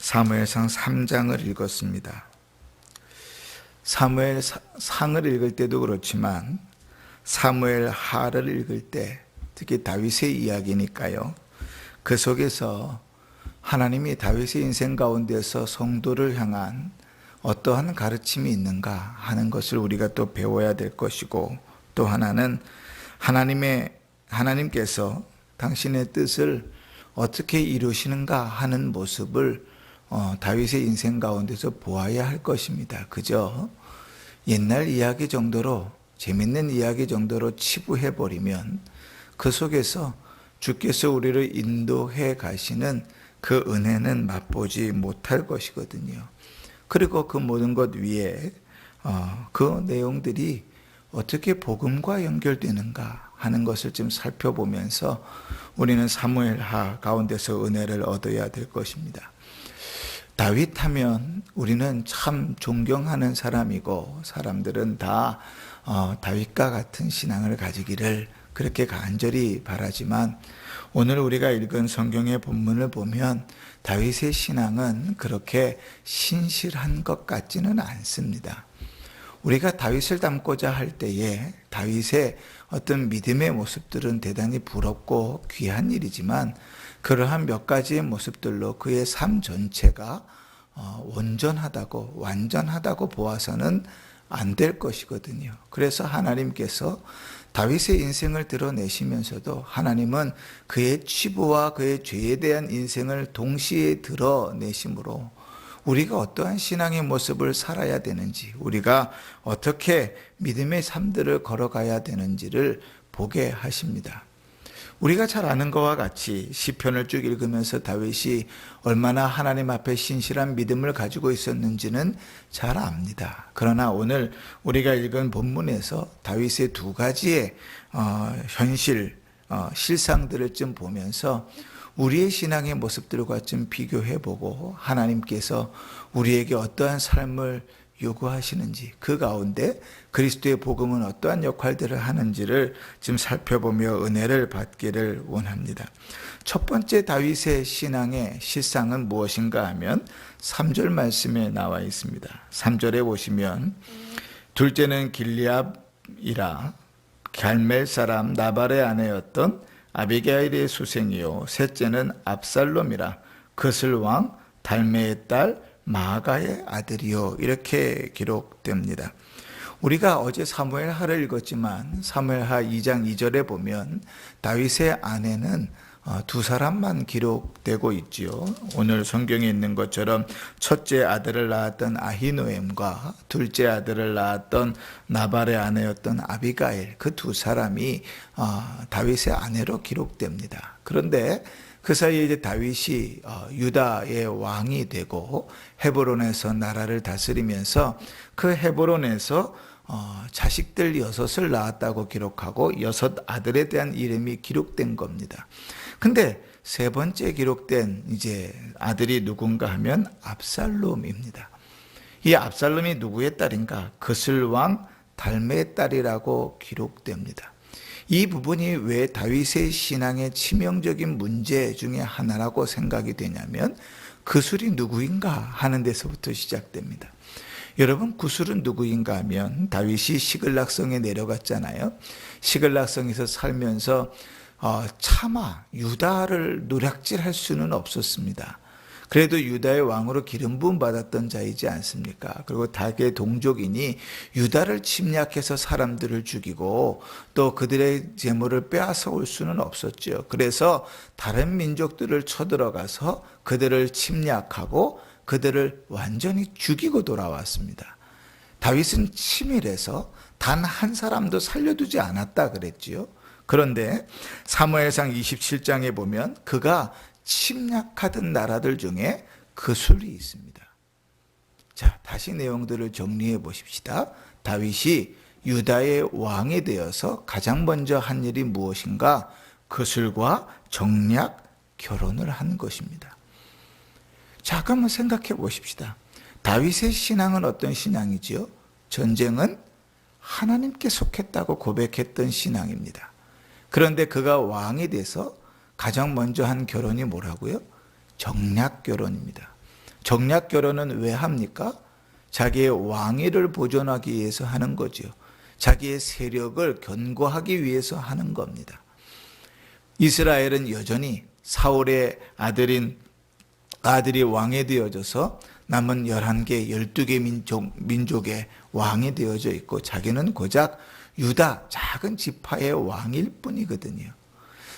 사무엘상 3장을 읽었습니다. 사무엘상을 읽을 때도 그렇지만 사무엘하를 읽을 때 특히 다윗의 이야기니까요. 그 속에서 하나님이 다윗의 인생 가운데서 성도를 향한 어떠한 가르침이 있는가 하는 것을 우리가 또 배워야 될 것이고, 또 하나는 하나님께서 당신의 뜻을 어떻게 이루시는가 하는 모습을 다윗의 인생 가운데서 보아야 할 것입니다. 그저 옛날 이야기 정도로, 재밌는 이야기 정도로 치부해버리면 그 속에서 주께서 우리를 인도해 가시는 그 은혜는 맛보지 못할 것이거든요. 그리고 그 모든 것 위에 그 내용들이 어떻게 복음과 연결되는가 하는 것을 좀 살펴보면서 우리는 사무엘하 가운데서 은혜를 얻어야 될 것입니다. 다윗 하면 우리는 참 존경하는 사람이고, 사람들은 다 다윗과 같은 신앙을 가지기를 그렇게 간절히 바라지만, 오늘 우리가 읽은 성경의 본문을 보면 다윗의 신앙은 그렇게 신실한 것 같지는 않습니다. 우리가 다윗을 닮고자 할 때에 다윗의 어떤 믿음의 모습들은 대단히 부럽고 귀한 일이지만, 그러한 몇 가지의 모습들로 그의 삶 전체가 온전하다고, 완전하다고 보아서는 안 될 것이거든요. 그래서 하나님께서 다윗의 인생을 드러내시면서도 하나님은 그의 치부와 그의 죄에 대한 인생을 동시에 드러내심으로 우리가 어떠한 신앙의 모습을 살아야 되는지, 우리가 어떻게 믿음의 삶들을 걸어가야 되는지를 보게 하십니다. 우리가 잘 아는 것과 같이 시편을 쭉 읽으면서 다윗이 얼마나 하나님 앞에 신실한 믿음을 가지고 있었는지는 잘 압니다. 그러나 오늘 우리가 읽은 본문에서 다윗의 두 가지의 실상들을 좀 보면서 우리의 신앙의 모습들과 좀 비교해보고, 하나님께서 우리에게 어떠한 삶을 요구하시는지, 그 가운데 그리스도의 복음은 어떠한 역할들을 하는지를 지금 살펴보며 은혜를 받기를 원합니다. 첫 번째 다윗의 신앙의 실상은 무엇인가 하면 3절 말씀에 나와 있습니다. 3절에 보시면, 둘째는 길리압이라 갈멜 사람 나발의 아내였던 아비게일의 수생이요, 셋째는 압살롬이라 그슬 왕 달메의 딸 마아가의 아들이요, 이렇게 기록됩니다. 우리가 어제 사무엘하를 읽었지만 사무엘하 2장 2절에 보면 다윗의 아내는 두 사람만 기록되고 있지요. 오늘 성경에 있는 것처럼 첫째 아들을 낳았던 아히노엠과 둘째 아들을 낳았던 나발의 아내였던 아비가일, 그 두 사람이 다윗의 아내로 기록됩니다. 그런데 그 사이에 이제 다윗이 유다의 왕이 되고 헤브론에서 나라를 다스리면서 그 헤브론에서 자식들 6을 낳았다고 기록하고 6 아들에 대한 이름이 기록된 겁니다. 근데 세 번째 기록된 이제 아들이 누군가 하면 압살롬입니다. 이 압살롬이 누구의 딸인가? 그슬 왕 달메의 딸이라고 기록됩니다. 이 부분이 왜 다윗의 신앙의 치명적인 문제 중에 하나라고 생각이 되냐면, 그술이 누구인가 하는 데서부터 시작됩니다. 여러분, 구술은 누구인가 하면 다윗이 시글락성에 내려갔잖아요. 시글락성에서 살면서 차마 유다를 노략질할 수는 없었습니다. 그래도 유다의 왕으로 기름 부음 받았던 자이지 않습니까? 그리고 닭의 동족이니 유다를 침략해서 사람들을 죽이고 또 그들의 재물을 빼앗아 올 수는 없었죠. 그래서 다른 민족들을 쳐들어가서 그들을 침략하고 그들을 완전히 죽이고 돌아왔습니다. 다윗은 치밀해서 단 한 사람도 살려두지 않았다 그랬지요. 그런데 사무엘상 27장에 보면 그가 침략하던 나라들 중에 그술이 있습니다. 자, 다시 내용들을 정리해 보십시다. 다윗이 유다의 왕이 되어서 가장 먼저 한 일이 무엇인가? 그술과 정략 결혼을 한 것입니다. 자, 그러면 생각해 보십시다. 다윗의 신앙은 어떤 신앙이지요? 전쟁은 하나님께 속했다고 고백했던 신앙입니다. 그런데 그가 왕이 돼서 가장 먼저 한 결혼이 뭐라고요? 정략 결혼입니다. 정략 결혼은 왜 합니까? 자기의 왕위를 보존하기 위해서 하는 거죠. 자기의 세력을 견고하기 위해서 하는 겁니다. 이스라엘은 여전히 사울의 아들이 왕이 되어져서 남은 11개, 12개 민족의 왕이 되어져 있고 자기는 고작 유다 작은 지파의 왕일 뿐이거든요.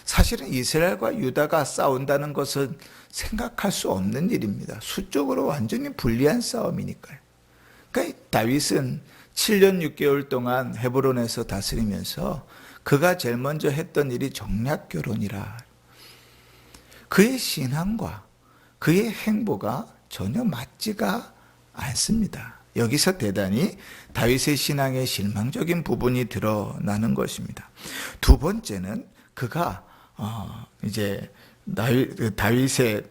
사실은 이스라엘과 유다가 싸운다는 것은 생각할 수 없는 일입니다. 수적으로 완전히 불리한 싸움이니까요. 그러니까 다윗은 7년 6개월 동안 헤브론에서 다스리면서 그가 제일 먼저 했던 일이 정략 결혼이라. 그의 신앙과 그의 행보가 전혀 맞지가 않습니다. 여기서 대단히 다윗의 신앙의 실망적인 부분이 드러나는 것입니다. 두 번째는 그가 이제 다윗의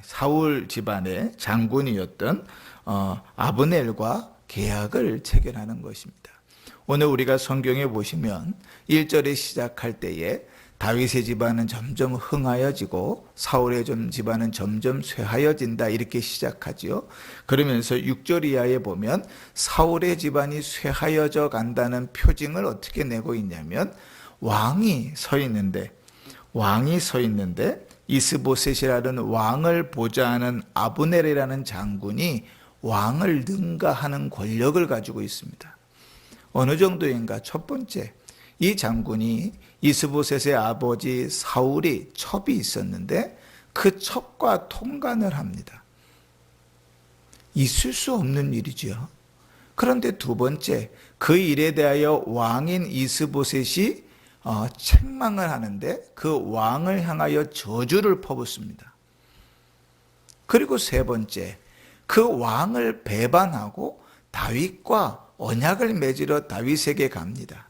사울 집안의 장군이었던 아브넬과 계약을 체결하는 것입니다. 오늘 우리가 성경에 보시면 1절에 시작할 때에 다윗의 집안은 점점 흥하여지고 사울의 집안은 점점 쇠하여진다 이렇게 시작하지요. 그러면서 6절 이하에 보면 사울의 집안이 쇠하여져 간다는 표징을 어떻게 내고 있냐면 왕이 서 있는데 이스보셋이라는 왕을 보좌하는 아브넬이라는 장군이 왕을 능가하는 권력을 가지고 있습니다. 어느 정도인가? 첫 번째, 이 장군이 이스보셋의 아버지 사울이 첩이 있었는데 그 첩과 통간을 합니다. 있을 수 없는 일이죠. 그런데 두 번째, 그 일에 대하여 왕인 이스보셋이 책망을 하는데 그 왕을 향하여 저주를 퍼붓습니다. 그리고 세 번째, 그 왕을 배반하고 다윗과 언약을 맺으러 다윗에게 갑니다.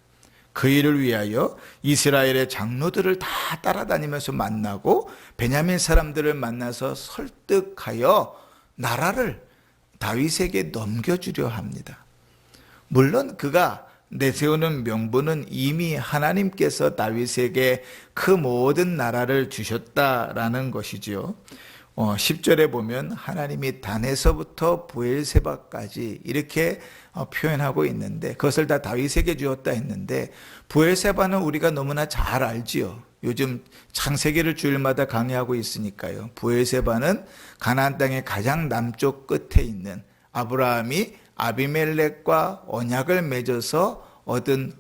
그 일을 위하여 이스라엘의 장로들을 다 따라다니면서 만나고 베냐민 사람들을 만나서 설득하여 나라를 다윗에게 넘겨주려 합니다. 물론 그가 내세우는 명분은 이미 하나님께서 다윗에게 그 모든 나라를 주셨다라는 것이지요. 10절에 보면 하나님이 단에서부터 브엘세바까지 이렇게 표현하고 있는데 그것을 다 다윗에게 주었다 했는데 브엘세바는 우리가 너무나 잘 알지요. 요즘 창세기를 주일마다 강의하고 있으니까요. 브엘세바는 가나안 땅의 가장 남쪽 끝에 있는 아브라함이 아비멜렉과 언약을 맺어서 얻은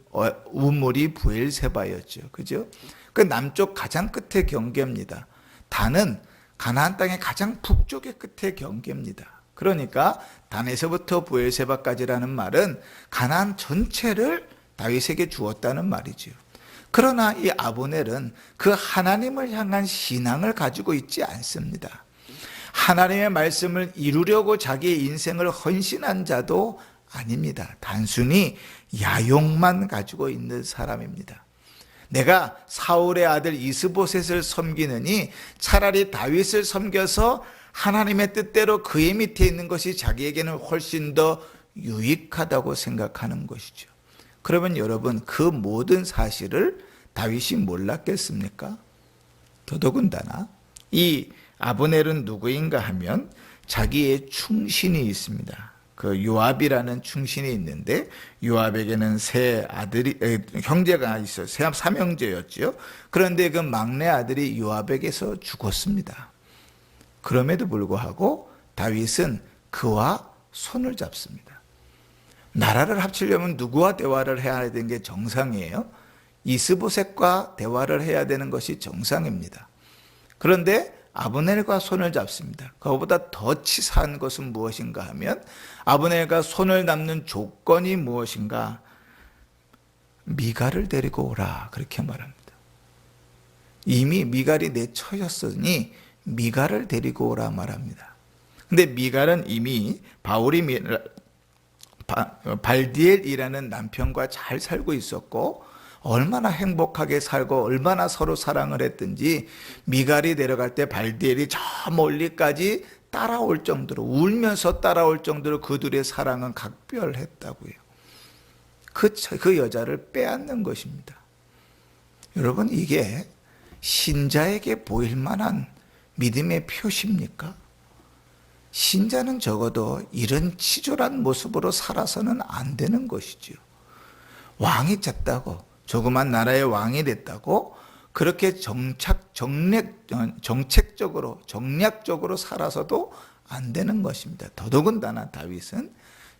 우물이 브엘세바였죠. 그죠? 그 남쪽 가장 끝의 경계입니다. 단은 가나안 땅의 가장 북쪽의 끝의 경계입니다. 그러니까 단에서부터 브엘세바까지라는 말은 가나안 전체를 다윗에게 주었다는 말이죠. 그러나 이 아브넬은 그 하나님을 향한 신앙을 가지고 있지 않습니다. 하나님의 말씀을 이루려고 자기의 인생을 헌신한 자도 아닙니다. 단순히 야욕만 가지고 있는 사람입니다. 내가 사울의 아들 이스보셋을 섬기느니 차라리 다윗을 섬겨서 하나님의 뜻대로 그의 밑에 있는 것이 자기에게는 훨씬 더 유익하다고 생각하는 것이죠. 그러면 여러분, 그 모든 사실을 다윗이 몰랐겠습니까? 더더군다나 이 아브넬은 누구인가 하면 자기의 충신이 있습니다. 그 요압이라는 충신이 있는데 요압에게는 형제가 있어요. 삼형제였죠. 그런데 그 막내 아들이 요압에게서 죽었습니다. 그럼에도 불구하고 다윗은 그와 손을 잡습니다. 나라를 합치려면 누구와 대화를 해야 되는 게 정상이에요? 이스보셋과 대화를 해야 되는 것이 정상입니다. 그런데 아브넬과 손을 잡습니다. 그거보다 더 치사한 것은 무엇인가 하면 아브넬과 손을 잡는 조건이 무엇인가? 미갈을 데리고 오라 그렇게 말합니다. 이미 미갈이 내 처였으니 미갈을 데리고 오라 말합니다. 근데 미갈은 이미 발디엘이라는 남편과 잘 살고 있었고 얼마나 행복하게 살고 얼마나 서로 사랑을 했든지 미갈이 내려갈 때 발디엘이 저 멀리까지 따라올 정도로 울면서 따라올 정도로 그들의 사랑은 각별했다고요. 그 여자를 빼앗는 것입니다. 여러분, 이게 신자에게 보일 만한 믿음의 표시입니까? 신자는 적어도 이런 치졸한 모습으로 살아서는 안 되는 것이지요. 왕이 찼다고, 조그만 나라의 왕이 됐다고 그렇게 정략적으로 살아서도 안 되는 것입니다. 더더군다나 다윗은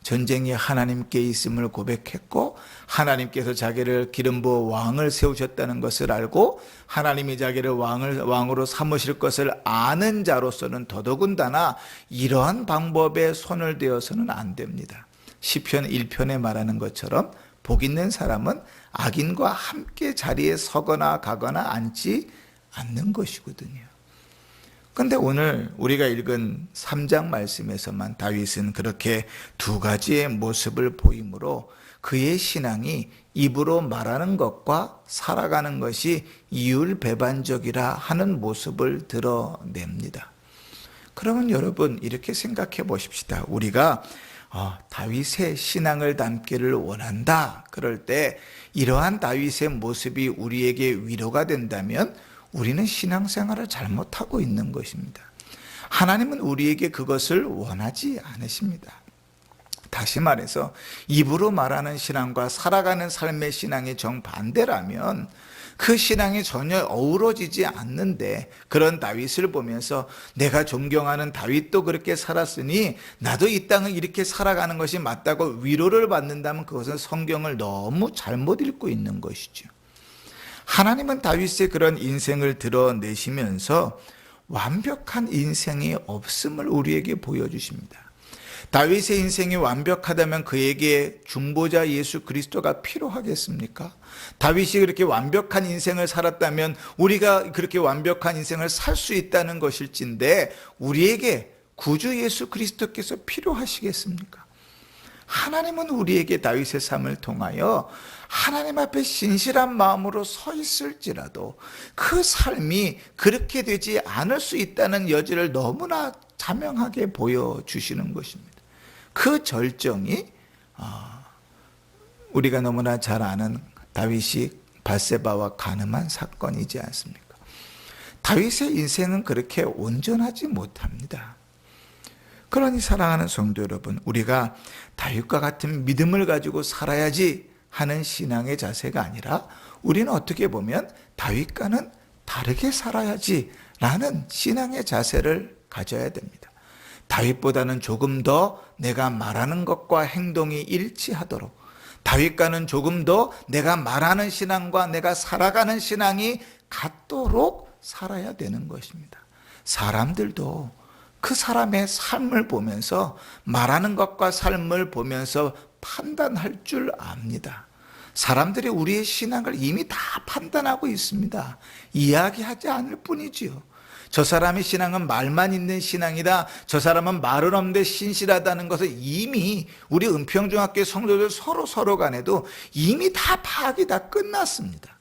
전쟁이 하나님께 있음을 고백했고 하나님께서 자기를 기름 부어 왕을 세우셨다는 것을 알고 하나님이 자기를 왕으로 삼으실 것을 아는 자로서는 더더군다나 이러한 방법에 손을 대어서는 안 됩니다. 시편 1편에 말하는 것처럼 복 있는 사람은 악인과 함께 자리에 서거나 가거나 앉지 않는 것이거든요. 그런데 오늘 우리가 읽은 3장 말씀에서만 다윗은 그렇게 두 가지의 모습을 보이므로 그의 신앙이 입으로 말하는 것과 살아가는 것이 이율배반적이라 하는 모습을 드러냅니다. 그러면 여러분 이렇게 생각해 보십시다. 우리가 다윗의 신앙을 담기를 원한다. 그럴 때 이러한 다윗의 모습이 우리에게 위로가 된다면 우리는 신앙생활을 잘못하고 있는 것입니다. 하나님은 우리에게 그것을 원하지 않으십니다. 다시 말해서 입으로 말하는 신앙과 살아가는 삶의 신앙이 정반대라면 그 신앙이 전혀 어우러지지 않는데 그런 다윗을 보면서 내가 존경하는 다윗도 그렇게 살았으니 나도 이 땅을 이렇게 살아가는 것이 맞다고 위로를 받는다면 그것은 성경을 너무 잘못 읽고 있는 것이죠. 하나님은 다윗의 그런 인생을 드러내시면서 완벽한 인생이 없음을 우리에게 보여주십니다. 다윗의 인생이 완벽하다면 그에게 중보자 예수 그리스도가 필요하겠습니까? 다윗이 그렇게 완벽한 인생을 살았다면 우리가 그렇게 완벽한 인생을 살 수 있다는 것일진데 우리에게 구주 예수 그리스도께서 필요하시겠습니까? 하나님은 우리에게 다윗의 삶을 통하여 하나님 앞에 신실한 마음으로 서 있을지라도 그 삶이 그렇게 되지 않을 수 있다는 여지를 너무나 자명하게 보여주시는 것입니다. 그 절정이 우리가 너무나 잘 아는 다윗이 밧세바와 간음한 사건이지 않습니까? 다윗의 인생은 그렇게 온전하지 못합니다. 그러니 사랑하는 성도 여러분, 우리가 다윗과 같은 믿음을 가지고 살아야지 하는 신앙의 자세가 아니라 우리는 어떻게 보면 다윗과는 다르게 살아야지 라는 신앙의 자세를 가져야 됩니다. 다윗보다는 조금 더 내가 말하는 것과 행동이 일치하도록, 다윗과는 조금 더 내가 말하는 신앙과 내가 살아가는 신앙이 같도록 살아야 되는 것입니다. 사람들도 그 사람의 삶을 보면서 말하는 것과 삶을 보면서 판단할 줄 압니다. 사람들이 우리의 신앙을 이미 다 판단하고 있습니다. 이야기하지 않을 뿐이지요. 저 사람의 신앙은 말만 있는 신앙이다. 저 사람은 말은 없는데 신실하다는 것을 이미 우리 은평중학교 성도들 서로 간에도 이미 다 파악이 다 끝났습니다.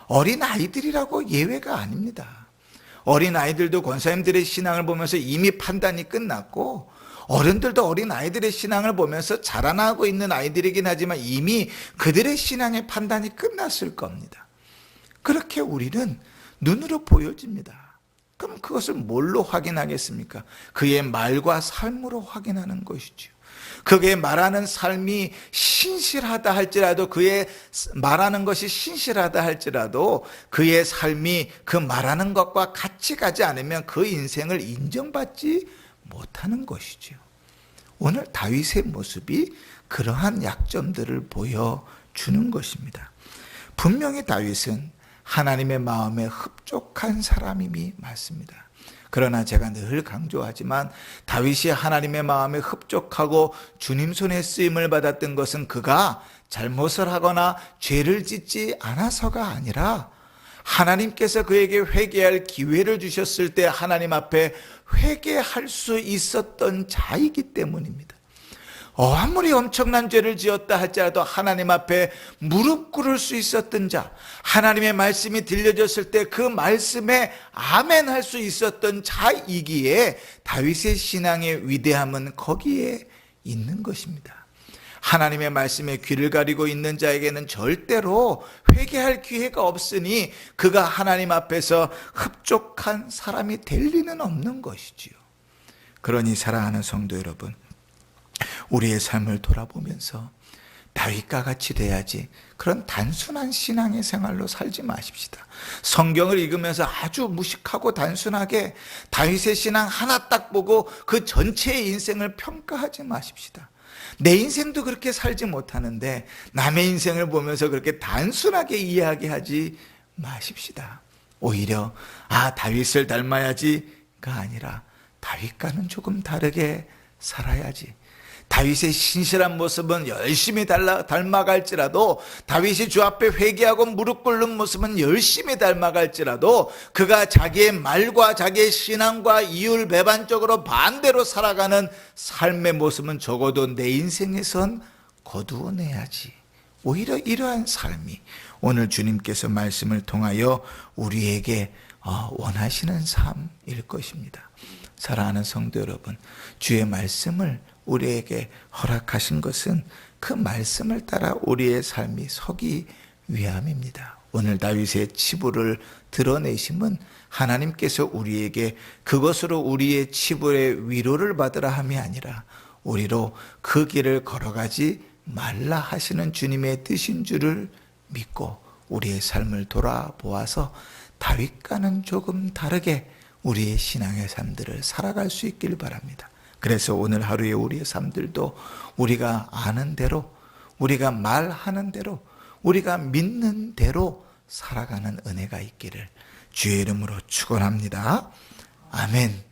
어린 아이들이라고 예외가 아닙니다. 어린 아이들도 권사님들의 신앙을 보면서 이미 판단이 끝났고 어른들도 어린 아이들의 신앙을 보면서 자라나고 있는 아이들이긴 하지만 이미 그들의 신앙의 판단이 끝났을 겁니다. 그렇게 우리는 눈으로 보여집니다. 그럼 그것을 뭘로 확인하겠습니까? 그의 말과 삶으로 확인하는 것이죠. 그게 말하는 삶이 신실하다 할지라도 그의 말하는 것이 신실하다 할지라도 그의 삶이 그 말하는 것과 같이 가지 않으면 그 인생을 인정받지 못하는 것이죠. 오늘 다윗의 모습이 그러한 약점들을 보여주는 것입니다. 분명히 다윗은 하나님의 마음에 흡족한 사람임이 맞습니다. 그러나 제가 늘 강조하지만 다윗이 하나님의 마음에 흡족하고 주님 손에 쓰임을 받았던 것은 그가 잘못을 하거나 죄를 짓지 않아서가 아니라 하나님께서 그에게 회개할 기회를 주셨을 때 하나님 앞에 회개할 수 있었던 자이기 때문입니다. 아무리 엄청난 죄를 지었다 할지라도 하나님 앞에 무릎 꿇을 수 있었던 자, 하나님의 말씀이 들려졌을 때 그 말씀에 아멘 할 수 있었던 자이기에 다윗의 신앙의 위대함은 거기에 있는 것입니다. 하나님의 말씀에 귀를 가리고 있는 자에게는 절대로 회개할 기회가 없으니 그가 하나님 앞에서 흡족한 사람이 될 리는 없는 것이지요. 그러니 사랑하는 성도 여러분, 우리의 삶을 돌아보면서 다윗과 같이 돼야지 그런 단순한 신앙의 생활로 살지 마십시다. 성경을 읽으면서 아주 무식하고 단순하게 다윗의 신앙 하나 딱 보고 그 전체의 인생을 평가하지 마십시다. 내 인생도 그렇게 살지 못하는데 남의 인생을 보면서 그렇게 단순하게 이야기하지 마십시다. 오히려 다윗을 닮아야지가 아니라 다윗과는 조금 다르게 살아야지. 다윗의 신실한 모습은 열심히 닮아갈지라도, 다윗이 주 앞에 회개하고 무릎 꿇는 모습은 열심히 닮아갈지라도, 그가 자기의 말과 자기의 신앙과 이율배반적으로 반대로 살아가는 삶의 모습은 적어도 내 인생에선 거두어내야지. 오히려 이러한 삶이 오늘 주님께서 말씀을 통하여 우리에게 원하시는 삶일 것입니다. 사랑하는 성도 여러분, 주의 말씀을 우리에게 허락하신 것은 그 말씀을 따라 우리의 삶이 서기 위함입니다. 오늘 다윗의 치부를 드러내심은 하나님께서 우리에게 그것으로 우리의 치부의 위로를 받으라 함이 아니라 우리로 그 길을 걸어가지 말라 하시는 주님의 뜻인 줄을 믿고 우리의 삶을 돌아보아서 다윗과는 조금 다르게 우리의 신앙의 삶들을 살아갈 수 있길 바랍니다. 그래서 오늘 하루의 우리의 삶들도 우리가 아는 대로, 우리가 말하는 대로, 우리가 믿는 대로 살아가는 은혜가 있기를 주의 이름으로 축원합니다. 아멘.